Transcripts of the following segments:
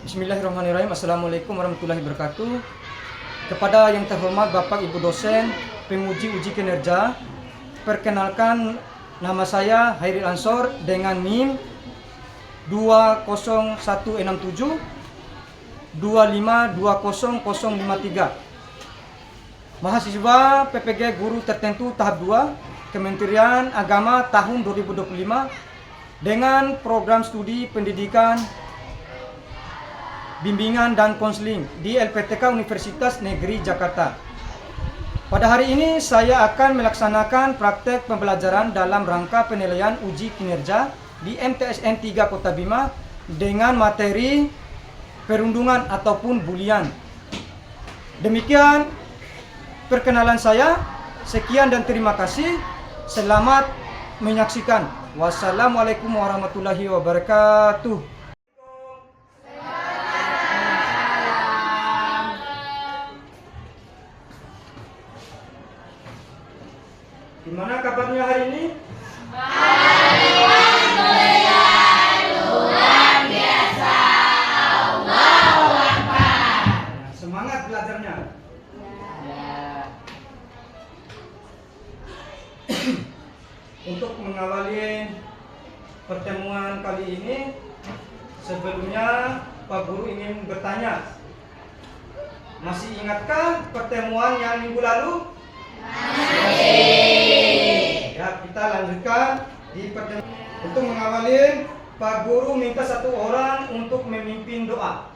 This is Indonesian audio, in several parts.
Bismillahirrahmanirrahim. Assalamualaikum warahmatullahi wabarakatuh. Kepada yang terhormat Bapak Ibu dosen, penguji uji kinerja, perkenalkan nama saya Hairil Ansor dengan NIM 20167 2520053. Mahasiswa PPG Guru Tertentu Tahap 2 Kementerian Agama tahun 2025 dengan program studi pendidikan bimbingan dan konseling di LPTK Universitas Negeri Jakarta. Pada hari ini saya akan melaksanakan praktek pembelajaran dalam rangka penilaian uji kinerja di MTSN 3 Kota Bima dengan materi perundungan ataupun bulian. Demikian perkenalan saya. Sekian dan terima kasih. Selamat menyaksikan. Wassalamualaikum warahmatullahi wabarakatuh. Gimana kabarnya hari ini? Luar biasa. Allahu Akbar. Semangat belajarnya. Untuk mengawali pertemuan kali ini, sebelumnya Pak Guru ingin bertanya, masih ingatkah pertemuan yang minggu lalu? Ya, kita lanjutkan di pertemuan. Untuk mengawali, Pak Guru minta satu orang untuk memimpin doa.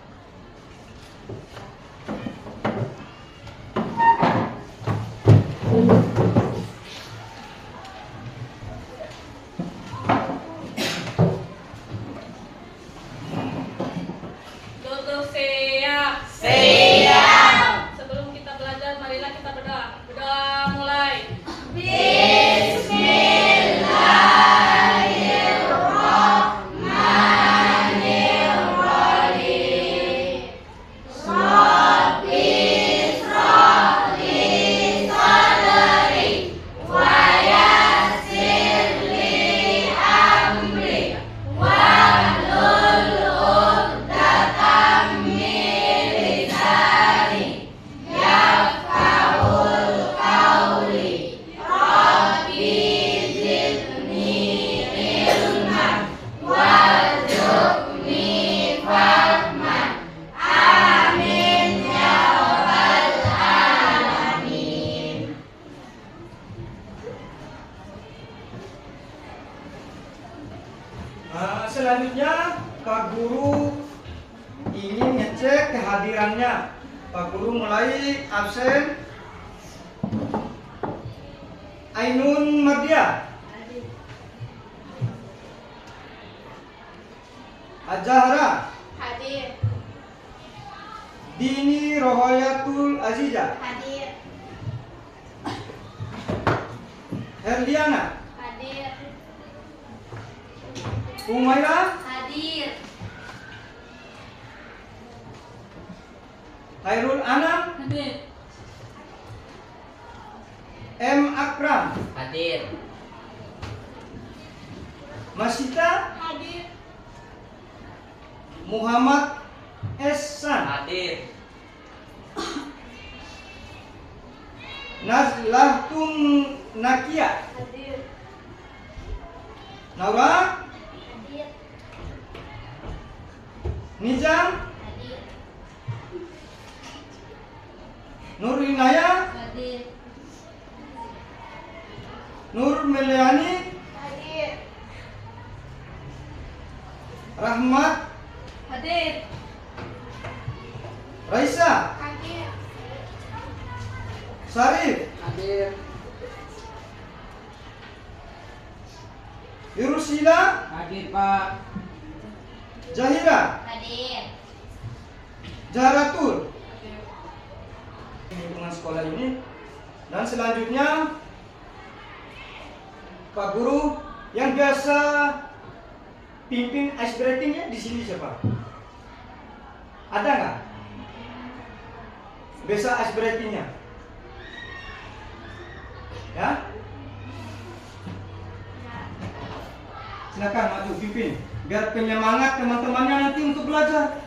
Duduk siap. Sebelum kita belajar, marilah kita berdoa. Berdoa mulai. Selanjutnya Pak Guru ingin ngecek kehadirannya. Pak Guru mulai absen. Ainun Mardia, Azahra, Hadir. Dini Rohayatul Aziza, Hadir. Herliana, Hadir. Umaira, Hadir. Hairul Anam, Hadir. M. Akram, Hadir. Masita, Hadir. Muhammad Ehsan, Hadir. Nazlahtun Nakia, Hadir. Naura, Hadir. Nizam, Hadir. Nurinaya, Hadir. Nur Meliani, Hadir. Rahmat, Hadir. Raisa, Hadir. Sarif, Hadir. Yurusila, Hadir, Pak. Jahira, Hadir. Jaharatul. Lingkungan sekolah ini. Dan selanjutnya Pak Guru yang biasa pimpin ice breaking-nya di sini siapa? Ada nggak? Biasa ice breaking-nya? Ya? Silakan maju pimpin biar penyemangat teman-temannya nanti untuk belajar.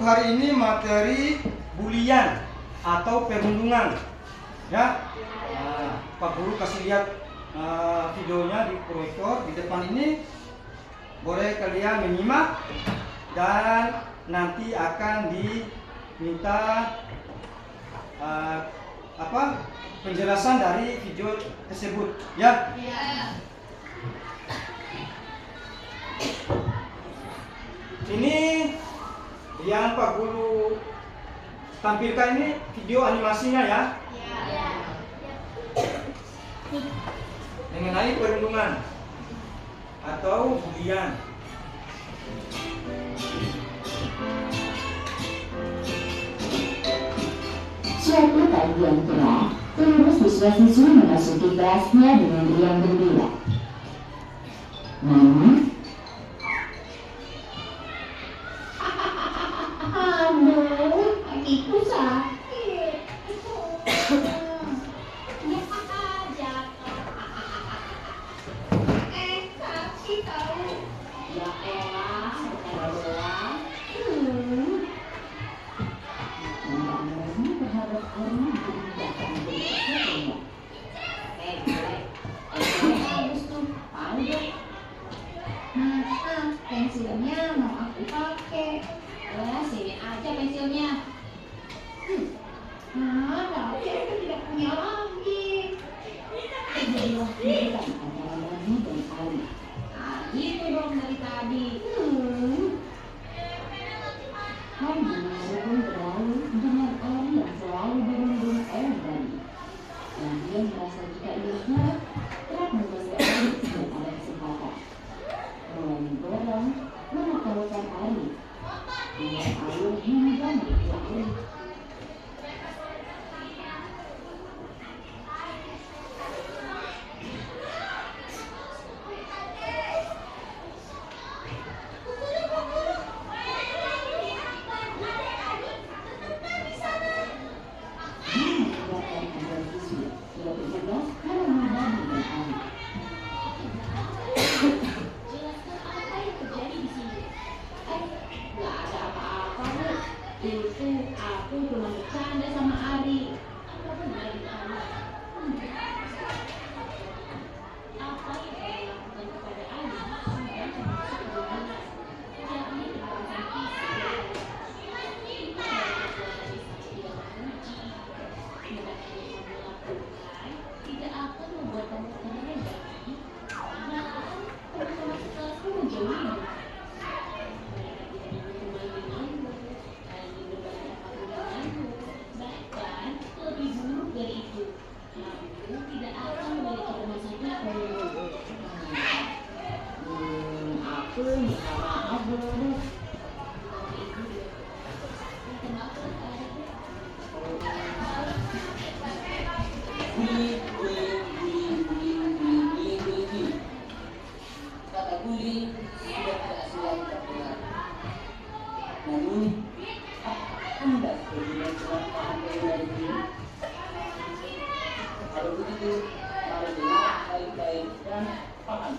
hari ini materi bulian atau perundungan. Ya, Pak Guru kasih lihat videonya di proyektor di depan ini. Boleh kalian menyimak dan nanti akan diminta penjelasan dari video tersebut. Ya. Ini yang Pak Guru tampilkan ini video animasinya ya. Mengenai perundungan atau bulian. Suatu pagi yang cerah, seluruh siswa-siswi memasuki kelasnya dengan riang gembira. Namun, aduh, kakiku sakit. Kaki tahu. Ya elah, sekarang doang. Mudah-mudahan berharap Arna tidak akan berkesempatan. Bagus tuh, tahu deh. Pensilnya mau aku pakai. Sini aja pensilnya. Tapi aku tidak punya lagi. Terjadilah keributan antara Rani dan Ali. Gitu dong dari tadi. Hari pun berlalu dengan Ali yang selalu dirundung oleh Rani. Dan dia merasa jika ia marah, kerap menggosok Ali setiap ada kesempatan. Mulai mendorong, menakalkan Ali. Dengan alur hingga mereka Ali. Aku cuma bercanda sama Ari. Apa benar di sana? Apa yang saya lakukan kepada Ari sudah termasuk hubungan. Jadi perasaan kisi. Tidak akan membuat kamu tenang lagi. Bahkan teman-teman sekolahku menjauhimu. Aku minta maaf dulu. Kata bully sudah tidak asing terdengar. Namun, Anda berbeda kecelakaan dari dulu. Kalau begitu, mari dengar baik-baik dan paham.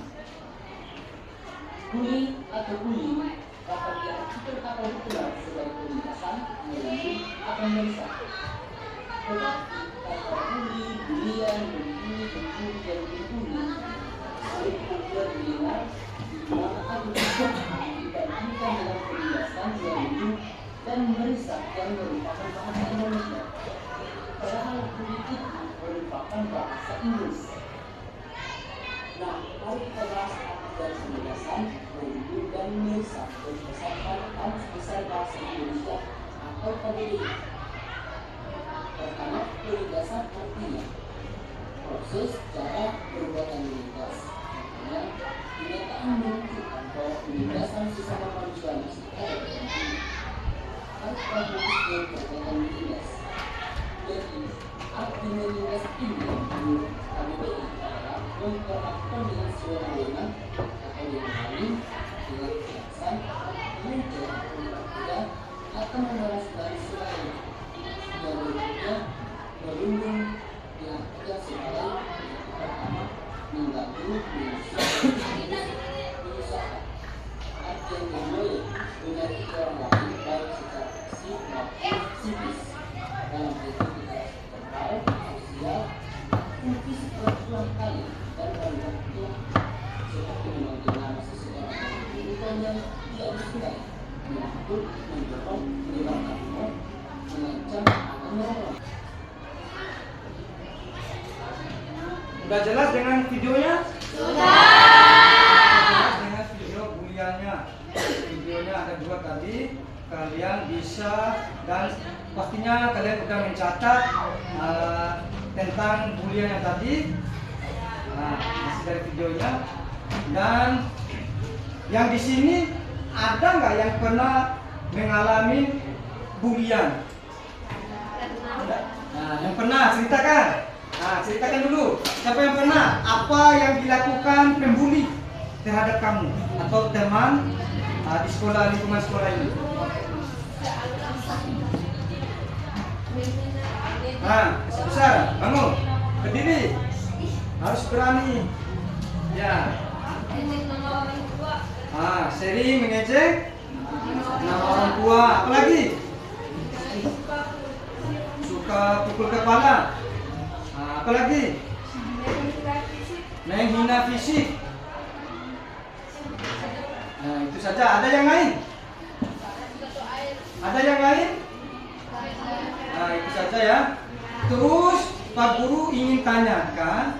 Bully atau bully dapat diartikan atau dikenal sebagai penindasan, melalui atau merusak. Tetapi kata bully, bulian, berbuli, dan berbuli sering juga didengar di mana ada dibandingkan dengan penindasan yang lucu dan merusak yang merupakan bahasa Indonesia. Padahal bully itu merupakan bahasa Inggris. Nah, mari kita bahas arti dari penindasan, berbuli, dan merusak berdasarkan Kamus Besar Bahasa Indonesia atau KBBI. Pertama, penindasan artinya proses cara perbuatan menindas. Artinya, kenyataan menunjukkan bahwa penindasan sesama manusia masih ada atau dengan perbuatan menindas. Jadi, arti menindas ini menurut KBBI adalah memperlakukan dengan sewenang-wenang atau dengan halim, dengan kekerasan, mengejar, memperbudak, atau membalas dari selain yang berikutnya merundung diartikan sebagai pertama mengganggu, menyusahkan. Arti yang kedua menyakiti orang lain baik secara Udah jelas dengan videonya? Sudah. Jelas dengan video buliannya. Videonya ada 2 tadi. Kalian bisa, dan pastinya kalian udah mencatat tentang bulian yang tadi. Nah, masih dari videonya. Dan yang di sini ada nggak yang pernah mengalami bulian? Nah, yang pernah ceritakan. Nah, ceritakan dulu. Siapa yang pernah? Apa yang dilakukan pembuli terhadap kamu atau teman di sekolah, lingkungan sekolah ini? Nah, besar, bangun, berdiri, harus berani. Ya. Sering mengejek nama orang tua. Apalagi? Suka pukul kepala. Apalagi? Menghina fisik. Nah, itu saja. Ada yang lain? Ada yang lain? Nah, itu saja ya. Terus Pak Guru ingin tanyakan,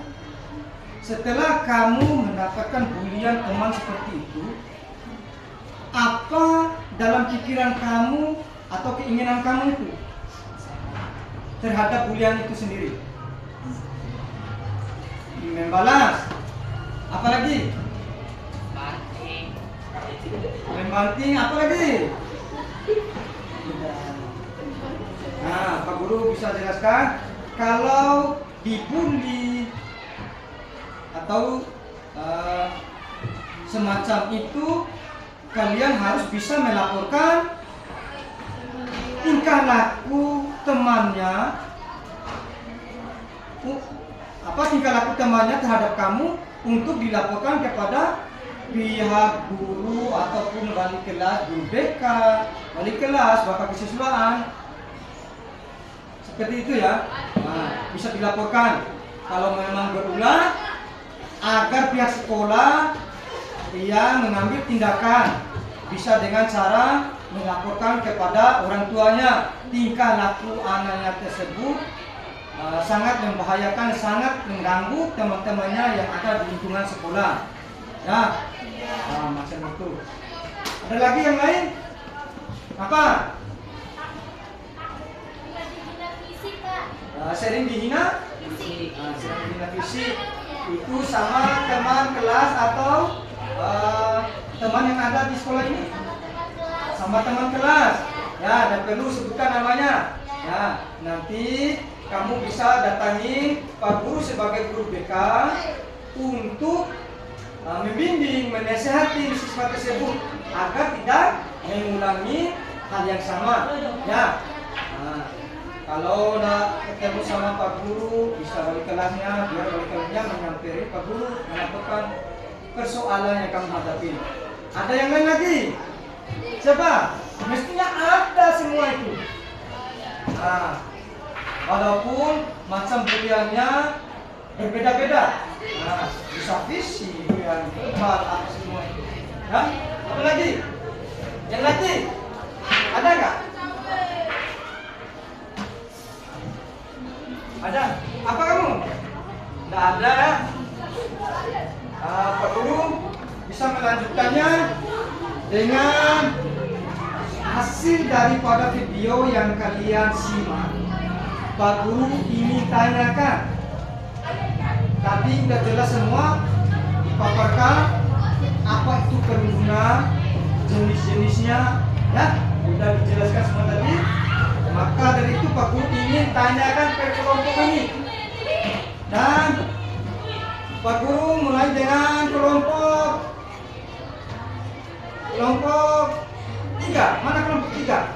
setelah kamu mendapatkan bulian teman seperti itu, apa dalam pikiran kamu atau keinginan kamu itu terhadap bulian itu sendiri? Membalas. Apalagi? Membanting. Apalagi? Nah, Pak Guru bisa jelaskan, kalau dibully atau semacam itu, kalian harus bisa melaporkan tingkah laku temannya, tingkah laku temannya terhadap kamu untuk dilaporkan kepada pihak guru ataupun wali kelas, guru BK, wali kelas, bapak kesiswaan. Seperti itu ya. Nah, bisa dilaporkan kalau memang berulang, agar pihak sekolah yang mengambil tindakan, bisa dengan cara melaporkan kepada orang tuanya tingkah laku anaknya tersebut sangat membahayakan, sangat mengganggu teman-temannya yang ada di lingkungan sekolah. Ya, macam itu. Ada lagi yang lain? Apa? Sering dihina? Sering dihina fisik. Itu sama teman kelas atau teman yang ada di sekolah ini? Sama teman kelas. Ya, dan perlu sebutkan namanya. Ya, nanti kamu bisa datangi Pak Guru sebagai guru BK untuk membimbing, menasihati siswa tersebut agar tidak mengulangi hal yang sama. Ya. Kalau udah ketemu sama Pak Guru, bisa wali kelasnya, biar wali kelasnya menyampaikan Pak Guru melaporkan persoalan yang kamu hadapi. Ada yang lain lagi? Siapa? Mestinya ada semua itu. Walaupun macam buliannya berbeda-beda. Bisa fisik, bulian, apa semua itu. Ya? Apa lagi? Yang lagi? Ada nggak? Ada? Apa kamu? Tidak ada ya? Pak Guru bisa melanjutkannya dengan hasil daripada video yang kalian simak. Pak Guru ingin tanyakan, tadi udah jelas semua dipaparkan apa itu perundungan, jenis-jenisnya, ya udah dijelaskan semua tadi. Maka dari itu Pak Guru ingin tanyakan per kelompok ini. Dan Pak Guru mulai dengan kelompok 3. Mana kelompok 3?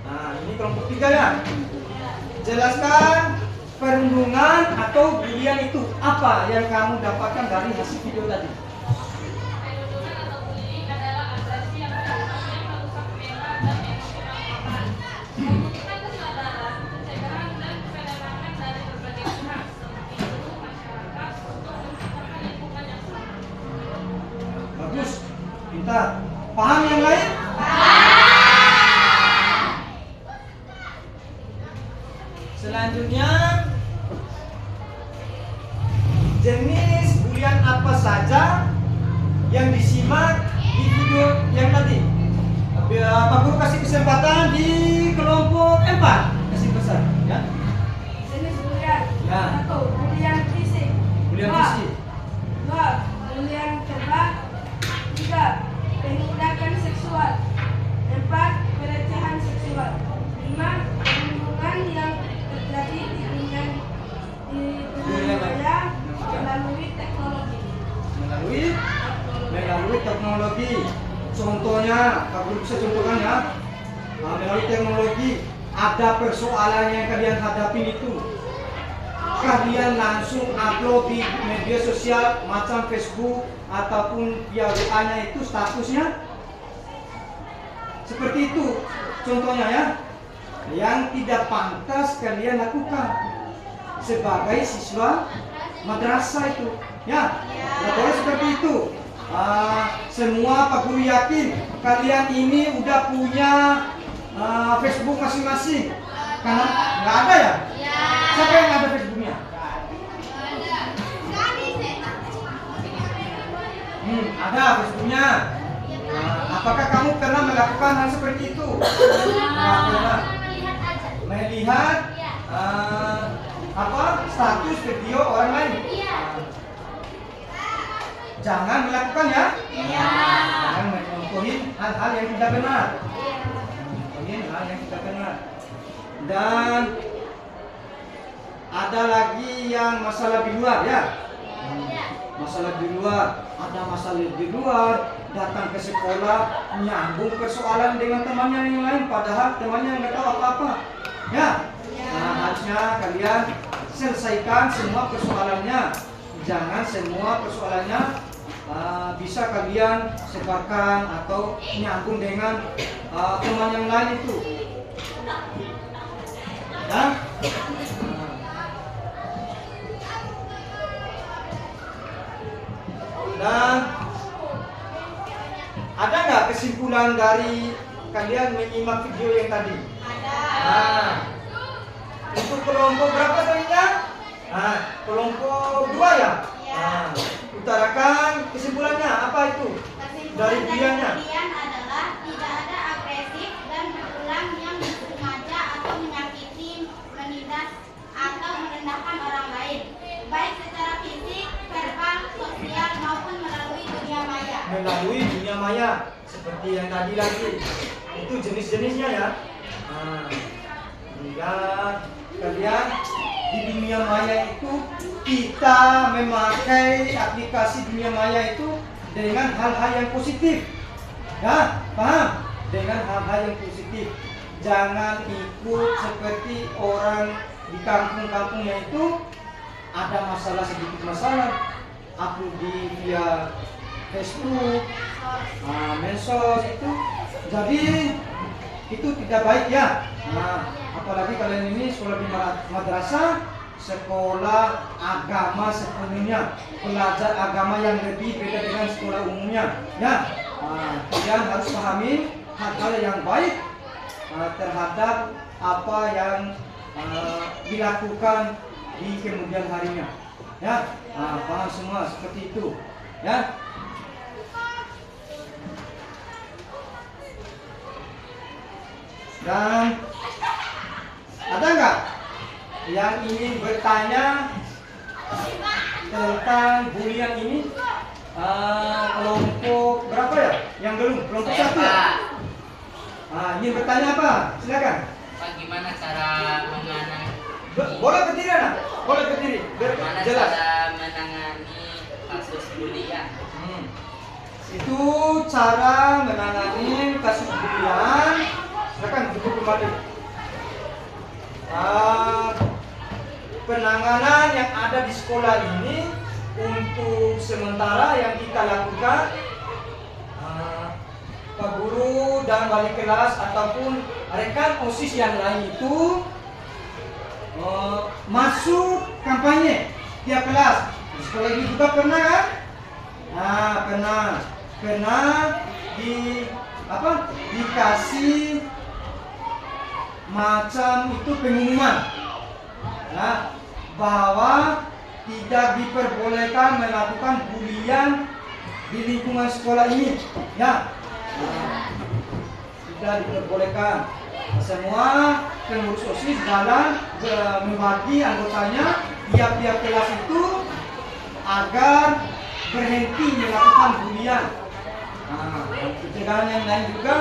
Nah, ini kelompok 3 ya. Jelaskan perundungan atau bulian itu apa yang kamu dapatkan dari hasil video tadi. Perundungan atau bullying adalah agresi yang sifatnya merusak mental dan emosional korban. Membutuhkan kesadaran, pencegahan dan pendampingan dari berbagai pihak seperti guru, masyarakat untuk menciptakan lingkungan yang sehat. Bagus, pintar. Paham yang lain? Selanjutnya jenis bulian apa saja yang disimak di video yang tadi. Pak Guru kasih kesempatan di kelompok 4. Kasih pesan ya. Jenis bulian. Ya. 1. Bulian fisik. Bulian Dua. fisik. 2. Bulian tebak. 3. Penindakan seksual. 4. Pelecehan seksual. 5. Perlindungan yang terjadi di dunia maya melalui teknologi. Melalui teknologi. Contohnya, Pak Guru bisa contohkan ya. Melalui teknologi ada persoalan yang kalian hadapin itu, kalian langsung upload di media sosial macam Facebook ataupun via WA-nya itu statusnya seperti itu. Contohnya ya, yang tidak pantas kalian lakukan sebagai siswa madrasah itu ya, nggak boleh seperti itu. Semua Pak Guru yakin kalian ini udah punya Facebook masing-masing, karena nggak ada ya? Siapa yang ada Facebooknya? Ada Facebooknya. Apakah kamu pernah melakukan hal seperti itu? Nggak pernah. Melihat status video orang lain. Jangan melakukan ya. Jangan mencontohin hal-hal yang tidak benar. Hal yang tidak benar. Dan ada lagi yang masalah di luar ya. Masalah di luar, ada masalah di luar, datang ke sekolah nyambung persoalan dengan temannya yang lain, padahal temannya nggak tahu apa-apa. Ya. Nah, harusnya kalian selesaikan semua persoalannya. Jangan semua persoalannya bisa kalian sebarkan atau nyambung dengan teman yang lain itu. Ya. Dan ada nggak kesimpulan dari kalian menyimak video yang tadi? Ada. Untuk kelompok berapa tadinya? Kelompok 2 ya? Utarakan kesimpulannya apa itu? Dari videonya. Kesimpulan adalah tidak ada agresif dan berulang yang sengaja atau menyakiti, menindas atau merendahkan orang lain, baik secara fisik, verbal, sosial maupun melalui dunia maya. Melalui dunia maya seperti yang tadi lagi. Itu jenis-jenisnya ya. Hingga kalian di dunia maya itu kita memakai aplikasi dunia maya itu dengan hal-hal yang positif. Ya, paham? Dengan hal-hal yang positif. Jangan ikut seperti orang di kampung-kampungnya itu ada masalah sedikit masalah, upload di via Facebook, medsos itu. Jadi itu tidak baik ya. Apalagi kalian ini sekolah di madrasah, sekolah agama sepenuhnya, belajar agama yang lebih beda dengan sekolah umumnya. Ya, kalian harus pahami hal-hal yang baik terhadap apa yang dilakukan di kemudian harinya. Ya, paham semua seperti itu. Ya. Dan ada nggak yang ingin bertanya tentang bulian ini? Kelompok berapa ya? Yang belum? Kelompok 1 ya? Ingin bertanya apa? Silakan. Pak, gimana cara menangani? Boleh berdiri anak? Boleh berdiri. Biar Gimana jelas. cara menangani kasus bulian? Itu cara menangani kasus bulian. Silakan duduk kembali. Penanganan yang ada di sekolah ini untuk sementara yang kita lakukan, Pak Guru dan wali kelas ataupun rekan OSIS yang lain itu masuk kampanye tiap kelas. Di sekolah ini juga pernah kan? Pernah dikasih macam itu pengumuman bahwa tidak diperbolehkan melakukan bulian di lingkungan sekolah ini. Ya, tidak diperbolehkan. Semua pengurus OSIS jalan membagi anggotanya tiap-tiap kelas itu agar berhenti melakukan bulian. Pencegahan yang lain juga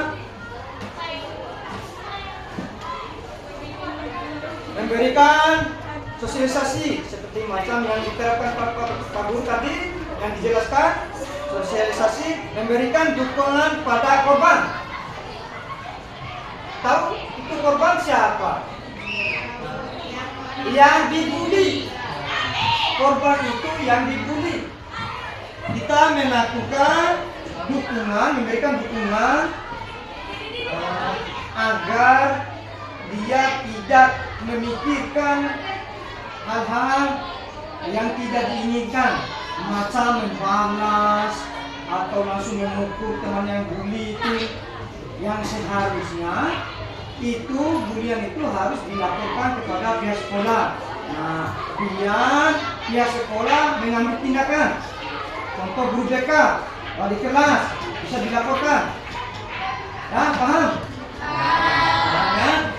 memberikan sosialisasi seperti macam yang diterapkan Pak Guru tadi yang dijelaskan, sosialisasi, memberikan dukungan pada korban. Tahu itu korban siapa? Yang dibully. Korban itu yang dibully. Kita melakukan dukungan, memberikan dukungan agar dia tidak memikirkan hal-hal yang tidak diinginkan, macam membalas atau langsung memukul teman yang bully itu. Yang seharusnya itu bulian itu harus dilaporkan kepada pihak sekolah. Nah, biar pihak sekolah mengambil tindakan. Contoh guru BK, wali kelas bisa dilaporkan. Ya, paham? Ya.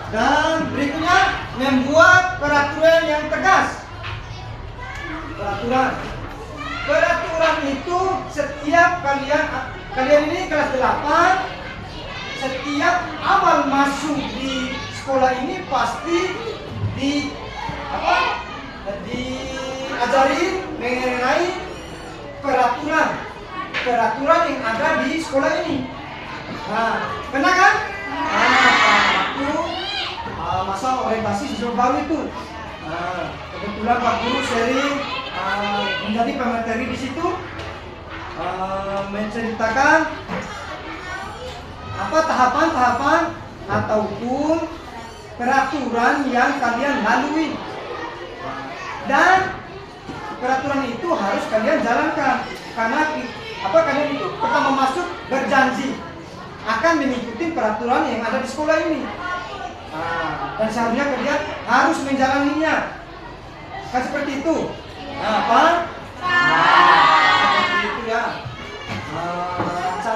Dan berikutnya membuat peraturan yang tegas. Peraturan itu setiap kalian ini kelas 8, setiap awal masuk di sekolah ini pasti diajari mengenai peraturan yang ada di sekolah ini. Nah, benar kan? Waktu masa orientasi siswa baru itu. Kebetulan Pak Guru sering menjadi pemateri di situ, menceritakan apa tahapan-tahapan ataupun peraturan yang kalian lalui, dan peraturan itu harus kalian jalankan karena kalian itu pertama masuk berjanji akan mengikuti peraturan yang ada di sekolah ini. Dan seharusnya kalian harus menjalaninya. Kan seperti itu. Apa? Seperti itu ya. Macam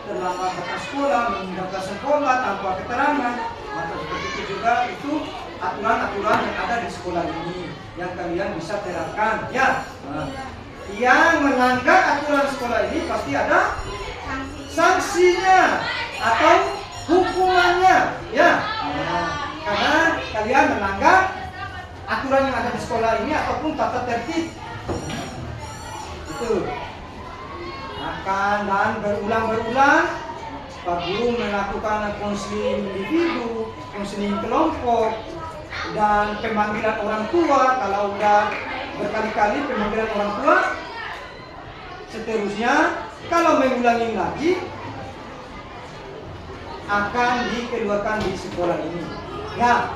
terlambat datang sekolah, meninggalkan sekolah tanpa keterangan. Maka seperti itu juga itu aturan-aturan yang ada di sekolah ini yang kalian bisa terapkan. Ya. Yang melanggar aturan sekolah ini pasti ada sanksinya atau hukumannya, ya. Karena kalian melanggar aturan yang ada di sekolah ini ataupun tata tertib. Itu akan dan berulang-berulang Pak Guru melakukan konseling individu, konseling kelompok, dan pemanggilan orang tua. Kalau udah berkali-kali pemanggilan orang tua, seterusnya kalau mengulangi lagi akan dikeluarkan di sekolah ini. Ya,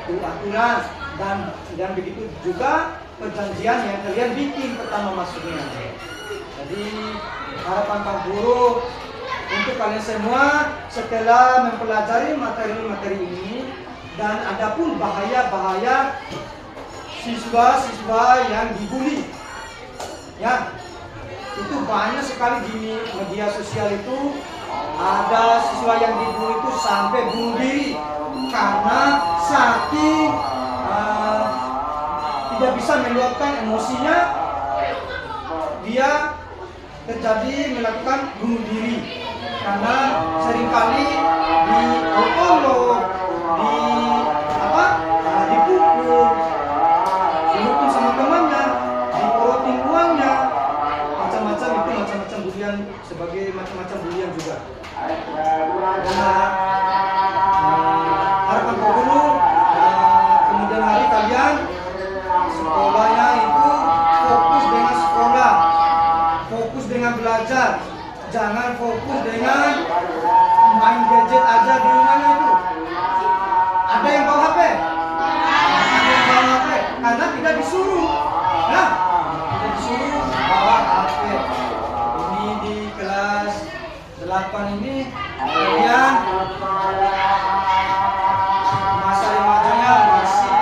itu aturan dan begitu juga perjanjian yang kalian bikin pertama masuknya. Jadi harapan Pak Guru untuk kalian semua setelah mempelajari materi-materi ini, dan ada pun bahaya-bahaya siswa-siswa yang dibully. Ya, itu banyak sekali di media sosial itu. Ada siswa yang dibully itu sampai bunuh diri karena saking tidak bisa meluapkan emosinya, dia terjadi melakukan bunuh diri karena seringkali diolok-olok, dipukul, dihukum sama temannya, diporotin uangnya, macam-macam itu, macam-macam bulian, sebagai macam-macam bulian juga. Harapan Pak Guru kemudian hari kalian sekolahnya itu fokus dengan sekolah, fokus dengan belajar, jangan fokus dengan main gadget aja di rumahnya itu. Ada yang bawa HP? Ada yang bawa HP karena tidak disuruh. Nah, tidak disuruh bawa HP. Ini di kelas 8 ini kalian masa remajanya masih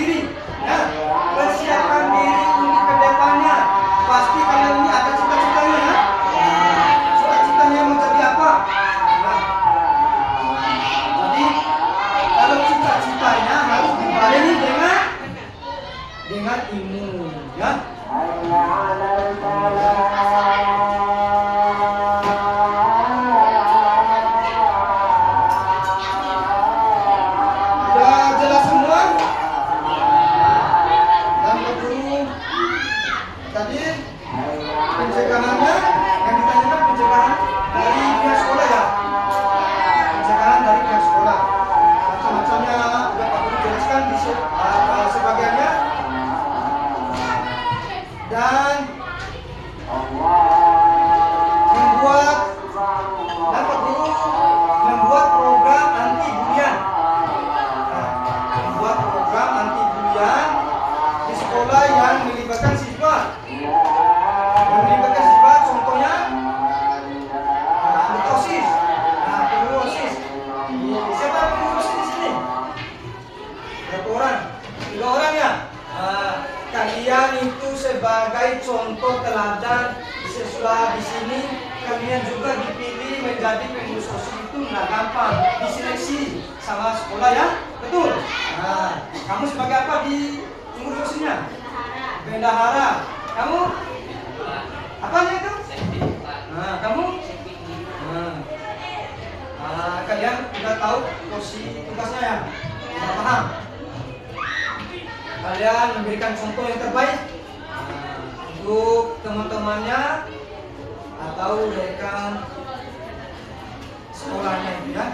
diri, ya. Persiapkan diri untuk kedepannya. Pasti kalian ini ada cita-citanya, ya. Cita-citanya mau jadi apa? Nah, jadi kalau cita-citanya harus dibarengi dengan ilmu, ya. Sudah jelas semua? Dan guru tadi pencegahannya yang ditanyakan pencegahan dari pihak sekolah, ya. Pencegahan dari pihak sekolah. Macam-macamnya udah Pak Guru jelaskan di sebagiannya. Dan membuat Pak Guru membuat program anti bulian. Membuat program anti bulian di sekolah yang melibatkan siswa. Yang melibatkan siswa contohnya anggota OSIS. Nah, pengurus OSIS. Siapa pengurus OSIS di sini? Berapa orang? 3 orang, ya. Nah, kalian itu sebagai contoh teladan siswa di sini, kalian juga dipilih menjadi pengurus OSIS itu nggak gampang, diseleksi sama sekolah, ya, betul. Nah, kamu sebagai apa di pengurus OSISnya? Bendahara. Kamu apanya itu? Nah, kamu? Nah, kalian udah tahu posisi tugasnya, ya? Sudah paham? Kalian memberikan contoh yang terbaik untuk teman-temannya atau rekan sekolahnya itu, ya.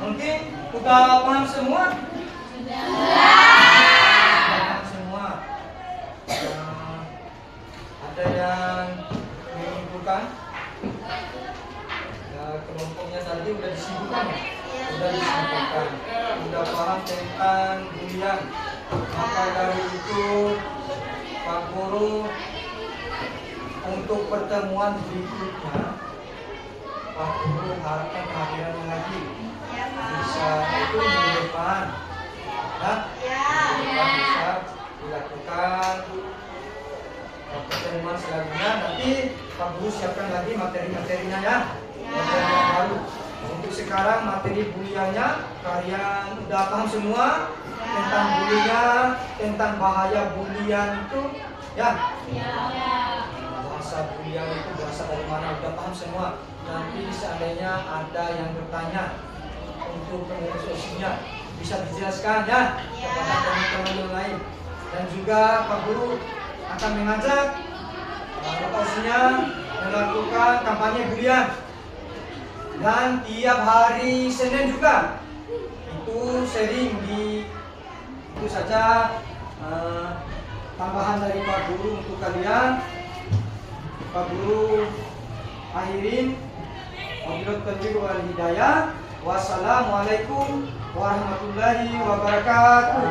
Mungkin udah paham semua? Sudah paham semua. Ada yang menyimpulkan? Kelompoknya tadi udah disibukkan, ya? Udah disibukkan, udah paham tentang bulian. Maka dari itu Pak Guru untuk pertemuan berikutnya Pak Guru harapkan kehadiran lagi bisa itu minggu depan, bisa dilakukan pertemuan selanjutnya. Nanti Pak Guru siapkan lagi materi-materinya, ya. Materi yang baru. Untuk sekarang materi buliannya kalian udah paham semua tentang bulian, tentang bahaya bulian itu, ya. Bahasa bulian itu berasal dari mana udah paham semua. Nanti seandainya ada yang bertanya untuk pengurus OSISnya bisa dijelaskan, ya, kepada teman-teman yang lain. Dan juga Pak Guru akan mengajak anggota OSISnya melakukan kampanye bulian. Dan tiap hari Senin juga itu sering itu saja tambahan dari Pak Guru untuk kalian. Pak Guru akhirin, wabillahi taufiq wal hidayah. Wassalamualaikum warahmatullahi wabarakatuh.